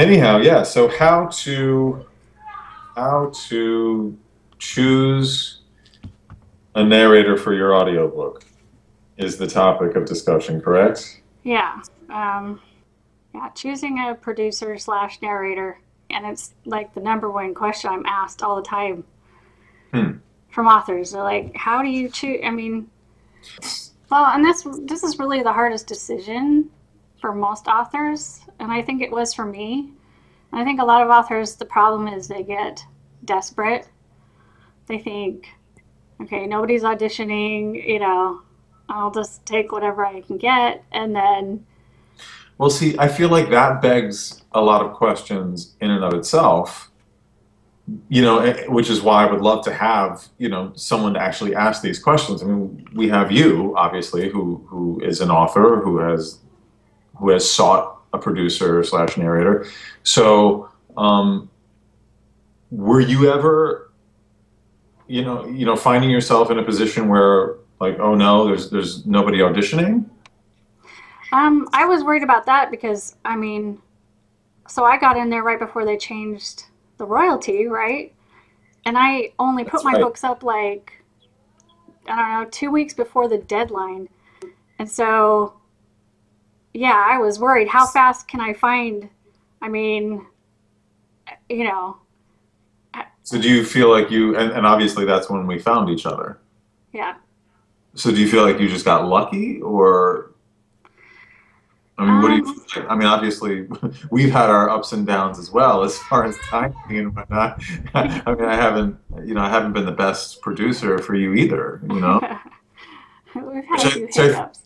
Anyhow, yeah. So how to choose a narrator for your audiobook is the topic of discussion, correct? Yeah. Um, yeah. Choosing a producer slash narrator. And it's like the number one question I'm asked all the time Hmm. from authors. They're like, how do you choose? I mean, well, and this is really the hardest decision for most authors. And I think it was for me. And I think a lot of authors, the problem is they get desperate. They think, okay, nobody's auditioning, I'll just take whatever I can get. And then, Well, see, I feel like that begs a lot of questions in and of itself, which is why I would love to have, someone to actually ask these questions. I mean, we have you, obviously, who is an author who has sought a producer slash narrator. So, were you ever, finding yourself in a position where, like, oh no, there's nobody auditioning? I was worried about that because, I mean, so I got in there right before they changed the royalty, right? And I only put That's my right. books up like, I don't know, 2 weeks before the deadline. And so, yeah, I was worried. How fast can I find? I mean, you know, So do you feel like and obviously that's when we found each other. yeah. So do you feel like you just got lucky, or I mean, what do you Um, feel like? I mean, obviously, we've had our ups and downs as well as far as timing and whatnot. I mean, I haven't been the best producer for you either, we've which had a I, few which I, hiccups.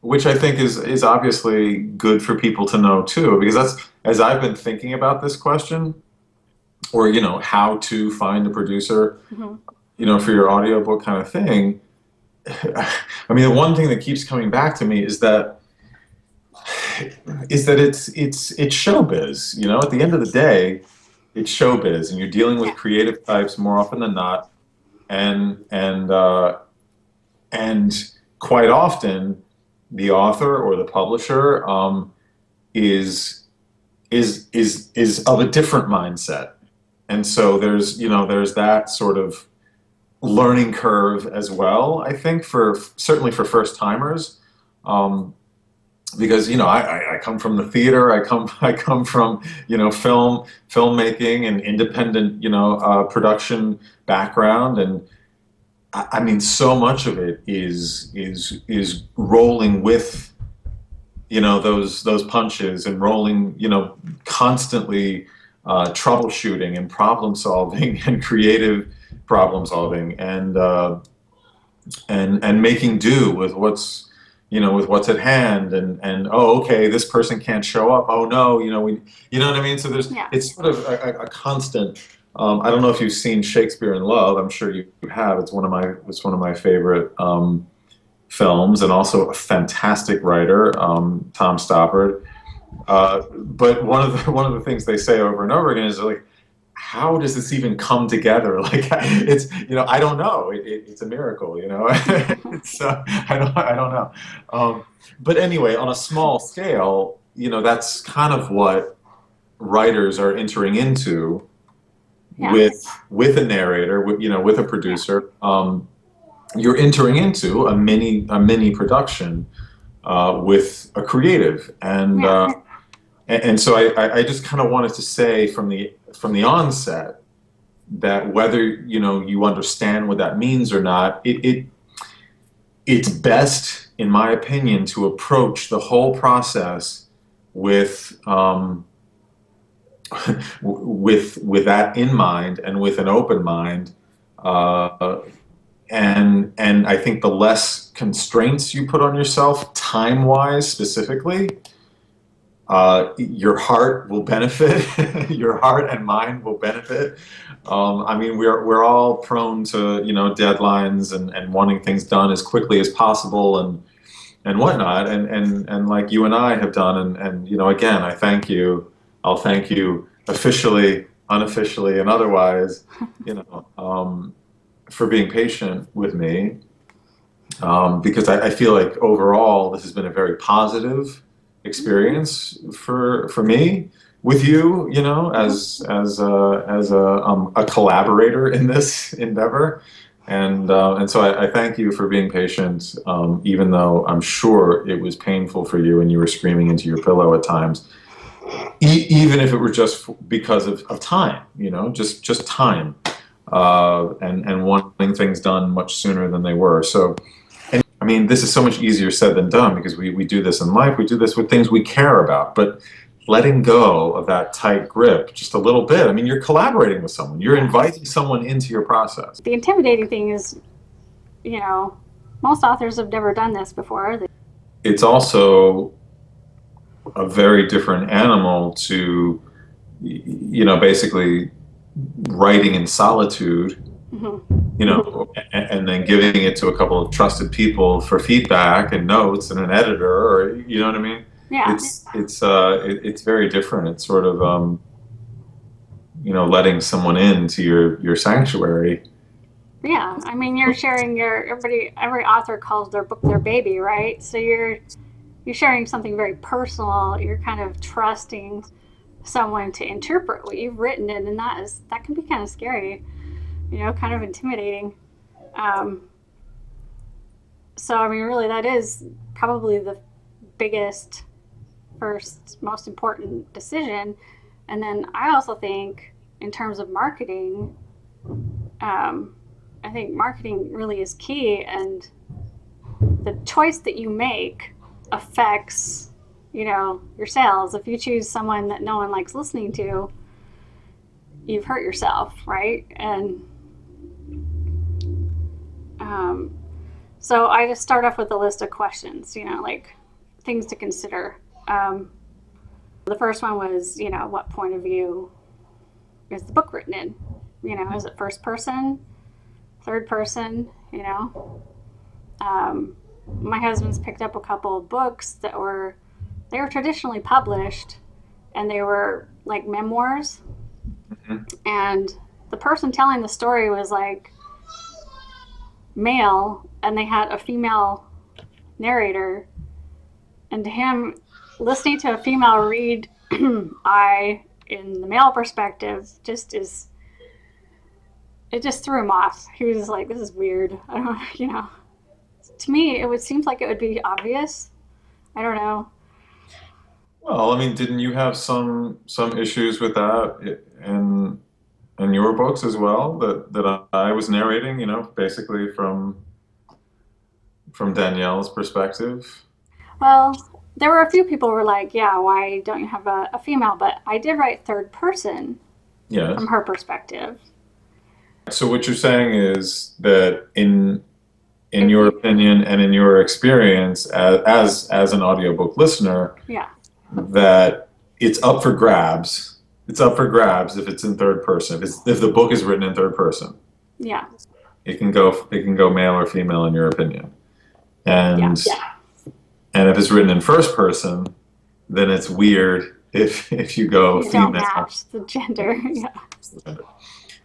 which I think is obviously good for people to know too, because as I've been thinking about this question, or how to find a producer, Hmm. for your audiobook kind of thing. I mean, the one thing that keeps coming back to me is that it's showbiz. At the end of the day, it's showbiz, and you're dealing with Yeah. creative types more often than not, and quite often, the author or the publisher is is of a different mindset, and so there's that sort of learning curve as well. I think for certainly for first timers. Because I come from the theater, I come from filmmaking and independent production background, and I mean so much of it is rolling with those punches, and rolling constantly troubleshooting and problem solving and creative problem solving, and making do with what's at hand, and oh, okay, this person can't show up, oh no, what I mean. So Yeah. it's sort of a constant. I don't know if you've seen Shakespeare in Love. I'm sure you have. It's one of my favorite films, and also a fantastic writer, Tom Stoppard. But one of the things they say over and over again is like, how does this even come together? Like, I don't know. It's a miracle, I don't know. But anyway, on a small scale, that's kind of what writers are entering into Yeah. with a narrator, with a Yeah. producer. You're entering into a mini production with a creative, Yeah. and so I just kind of wanted to say from the onset that whether you understand what that means or not, it's best, in my opinion, to approach the whole process with with that in mind, and with an open mind. Uh, and I think the less constraints you put on yourself, time wise specifically, your heart will benefit. Your heart and mind will benefit. I mean, we're all prone to deadlines, and wanting things done as quickly as possible, and whatnot, and like you and I have done, and again, I thank you. I'll thank you officially, unofficially, and otherwise, for being patient with me, because I feel like overall this has been a very positive experience for me, with you, you know, as a collaborator in this endeavor. And so I thank you for being patient, even though I'm sure it was painful for you and you were screaming into your pillow at times, even if it were just because of time, you know, just time, and wanting things done much sooner than they were. So, and I mean, this is so much easier said than done because we do this in life. We do this with things we care about, but letting go of that tight grip just a little bit. I mean, you're collaborating with someone. You're inviting someone into your process. The intimidating thing is, you know, most authors have never done this before. It's also a very different animal to, you know, basically writing in solitude, you know, and then giving it to a couple of trusted people for feedback and notes and an editor, or you know what I mean? Yeah. It's very different. It's sort of you know, letting someone into your sanctuary. Yeah, I mean, you're sharing every author calls their book their baby, right? So you're sharing something very personal. You're kind of trusting someone to interpret what you've written, and that can be kind of scary, you know, kind of intimidating. So I mean, really, that is probably the biggest, first, most important decision. And then I also think, in terms of marketing, I think marketing really is key, and the choice that you make affects, you know, your sales. If you choose someone that no one likes listening to, you've hurt yourself, right? And so I just start off with a list of questions, you know, like things to consider. The first one was, you know, what point of view is the book written in? You know, is it first person, third person, you know? My husband's picked up a couple of books they were traditionally published, and they were like memoirs. And the person telling the story was like male, and they had a female narrator. And to him, listening to a female read in the male perspective it just threw him off. He was just like, this is weird. I don't, you know. To me, seems like it would be obvious. I don't know. Well, I mean, didn't you have some issues with that in your books as well? That I was narrating, you know, basically from Danielle's perspective. Well, there were a few people who were like, yeah, why don't you have a female? But I did write third person Yes. from her perspective. So what you're saying is that in your opinion and in your experience as an audiobook listener, Yeah. that it's up for grabs. It's up for grabs if it's in third person. If the book is written in third person. Yeah. It can go male or female in your opinion. And Yeah. and if it's written in first person, then it's weird if you go You female. don't match the gender. Yeah.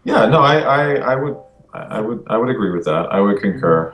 Yeah, no, I would agree with that. I would concur.